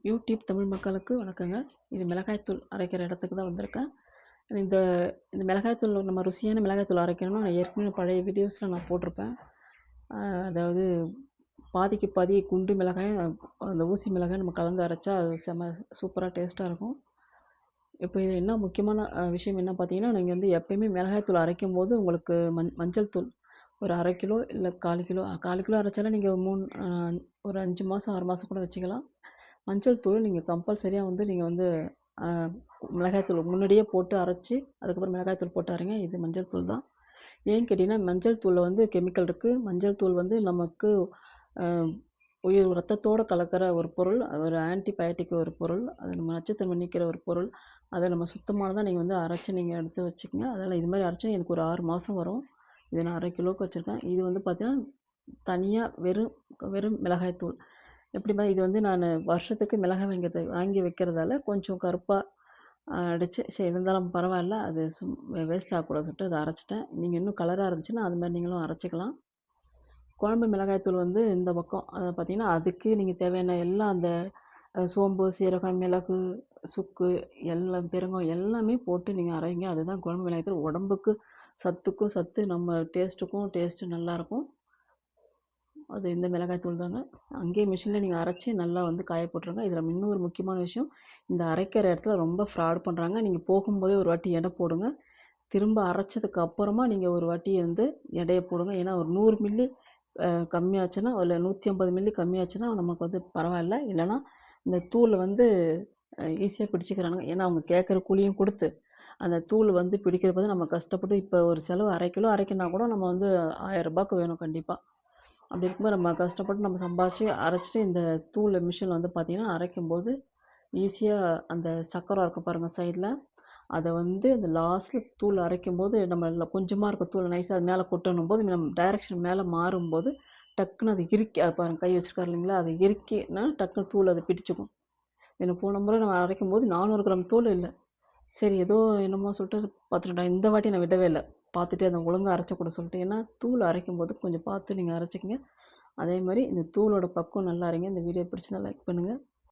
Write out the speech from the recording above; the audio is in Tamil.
யூடியூப் தமிழ் மக்களுக்கு வணக்கங்க. இது மிளகாய்த்தூள் அரைக்கிற இடத்துக்கு தான் வந்திருக்கேன். இந்த இந்த மிளகாய்த்தூள் நம்ம ருசியான மிளகாய்த்தூள் அரைக்கணும்னா, நான் ஏற்கனவே பழைய வீடியோஸில் நான் போட்டிருப்பேன். அதாவது பாதிக்கு பாதி குண்டு மிளகாயும், அந்த ஊசி மிளகாயும் நம்ம கலந்து அரைச்சா அது செம சூப்பராக டேஸ்ட்டாக இருக்கும். இப்போ இது என்ன முக்கியமான விஷயம் என்ன பார்த்தீங்கன்னா, நீங்கள் வந்து எப்பயுமே மிளகாய்த்தூள் அரைக்கும்போது உங்களுக்கு மஞ்சள் தூள் ஒரு 1/2 கிலோ இல்லை 1/4 கிலோ 1/4 கிலோ அரைச்சாலும் நீங்கள் ஒரு 5 மாதம் 6 மாதம் கூட வச்சுக்கலாம். மஞ்சள் தூள் நீங்கள் கம்பல்சரியாக வந்து நீங்கள் வந்து அ மிளகாய்த்தூள் முன்னாடியே போட்டு அரைச்சி, அதுக்கப்புறம் மிளகாய்த்தூள் போட்டு அரைங்க. இது மஞ்சள் தூள் தான். ஏன்னு கேட்டிங்கன்னா, மஞ்சள் தூளில் வந்து கெமிக்கல் இருக்குது. மஞ்சள் தூள் வந்து நமக்கு அ உயிர் ரத்தத்தோடு கலக்கிற ஒரு பொருள். ஒரு ஆன்டிபயோட்டிக் ஒரு பொருள். அது நம்ம நச்சுத்தன்மை நீக்கிற ஒரு பொருள். அதை நம்ம சுத்தமானதாக நீங்கள் வந்து அரைச்சி நீங்கள் எடுத்து வச்சுக்கங்க. அதெல்லாம் இது மாதிரி அரைச்சா எனக்கு ஒரு 6 மாதம் வரும். இதை நான் 1/2 கிலோவுக்கு வச்சுருக்கேன். இது வந்து பார்த்தீங்கன்னா, தனியாக வெறும் வெறும் மிளகாய்த்தூள். எப்படின்னா இது வந்து நான் வருஷத்துக்கு மிளகாய் வாங்கி வைக்கிறதால கொஞ்சம் கருப்பாக அடித்து சரி இருந்தாலும் பரவாயில்ல, அது வேஸ்ட் ஆகக்கூடாதுன்னு சொல்லிட்டு அதை அரைச்சிட்டேன். நீங்கள் இன்னும் கலராக இருந்துச்சுன்னா அது மாதிரி நீங்களும் அரைச்சிக்கலாம். குழம்பு மிளகாய்த்தூள் வந்து இந்த பக்கம் அதை பார்த்தீங்கன்னா, அதுக்கு நீங்கள் தேவையான எல்லாம் அந்த சோம்பு, சீரகம், மிளகு, சுக்கு எல்லாம் பெருங்காயம் எல்லாமே போட்டு நீங்கள் அரைங்க. அதுதான் குழம்பு மிளகாய்த்தூள். உடம்புக்கு சத்துக்கும் சத்து, நம்ம டேஸ்ட்டுக்கும் டேஸ்ட்டு நல்லாயிருக்கும். அது இந்த மிளகாய்த்தூள் தாங்க. அங்கேயே மிஷினில் நீங்கள் அரைச்சி நல்லா வந்து காய போட்டுருங்க. இதில் இன்னொரு முக்கியமான விஷயம், இந்த அரைக்கிற இடத்துல ரொம்ப ஃப்ராட் பண்ணுறாங்க. நீங்கள் போகும்போதே ஒரு வாட்டி எடை போடுங்க. திரும்ப அரைச்சதுக்கு அப்புறமா நீங்கள் ஒரு வாட்டி வந்து எடையை போடுங்க. ஏன்னா ஒரு 100 மில்லி கம்மியாச்சுன்னா, இல்லை 150 மில்லி கம்மியாச்சுன்னா நமக்கு வந்து பரவாயில்ல. இல்லைன்னா இந்த தூளை வந்து ஈஸியாக பிடிச்சிக்கிறானுங்க. ஏன்னா அவங்க கேட்குற கூலியும் கொடுத்து அந்த தூள் வந்து பிடிக்கிறது வந்து நம்ம கஷ்டப்பட்டு இப்போ ஒரு செலவு 1/2 கிலோ அரைக்கணுன்னா கூட நம்ம வந்து 1000 ரூபாய்க்கு வேணும் கண்டிப்பாக. அப்படி இருக்கும்போது நம்ம கஷ்டப்பட்டு நம்ம சம்பாதிச்சு அரைச்சிட்டு இந்த தூள் மிஷினில் வந்து பார்த்திங்கன்னா அரைக்கும்போது ஈஸியாக அந்த சக்கரை இருக்கும் பாருங்கள் சைடில், அதை வந்து அந்த லாஸ்ட்டில் தூள் அரைக்கும்போது நம்ம கொஞ்சமாக இருக்க தூள் நைஸாக அது மேலே கொட்டணும் போது நம்ம டைரெக்ஷன் மேலே மாறும்போது டக்குன்னு அது இறுக்கி அதை பாருங்கள் கை வச்சுருக்காரு இல்லைங்களா, அதை இறுக்கினா டக்குன்னு தூள் அதை பிடிச்சிக்கும். எனக்கு போன முறை நம்ம அரைக்கும் போது 400 கிராம் தூள் இல்லை. சரி ஏதோ என்னமோ சொல்லிட்டு பார்த்துட்டேன். இந்த வாட்டி நான் விடவே இல்லை. பார்த்துட்டு அதை ஒழுங்காக அரைச்சக்கூட சொல்லிட்டு. ஏன்னா தூள் அரைக்கும் போது கொஞ்சம் பார்த்து நீங்கள் அரைச்சிக்கங்க. அதே மாதிரி இந்த தூளோட பக்குவம் நல்லா அரைங்க. இந்த வீடியோ பிடிச்சிருந்தா லைக் பண்ணுங்கள்.